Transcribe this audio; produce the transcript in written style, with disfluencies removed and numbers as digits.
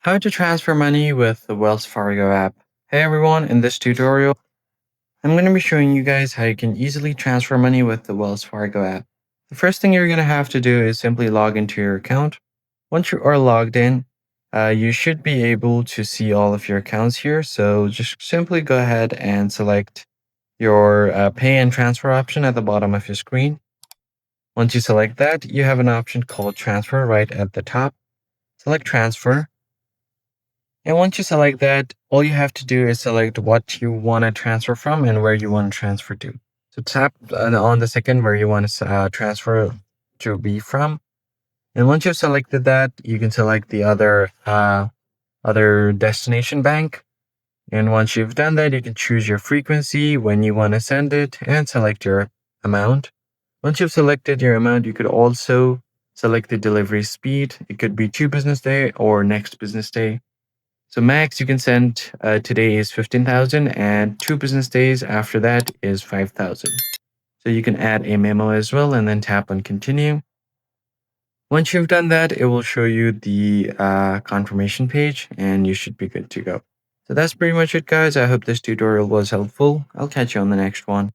How to transfer money with the Wells Fargo app. Hey everyone, in this tutorial, I'm going to be showing you guys how you can easily transfer money with the Wells Fargo app. The first thing you're going to have to do is simply log into your account. Once you are logged in, you should be able to see all of your accounts here. So just simply go ahead and select your pay and transfer option at the bottom of your screen. Once you select that, you have an option called transfer right at the top. Select transfer. And once you select that, all you have to do is select what you want to transfer from and where you want to transfer to. So tap on the second where you want to transfer to be from. And once you've selected that, you can select the other destination bank. And once you've done that, you can choose your frequency, when you want to send it, and select your amount. Once you've selected your amount, you could also select the delivery speed. It could be 2 business day or next business day. So max you can send today is 15,000 and 2 business days after that is 5,000. So you can add a memo as well and then tap on continue. Once you've done that, it will show you the confirmation page and you should be good to go. So that's pretty much it, guys. I hope this tutorial was helpful. I'll catch you on the next one.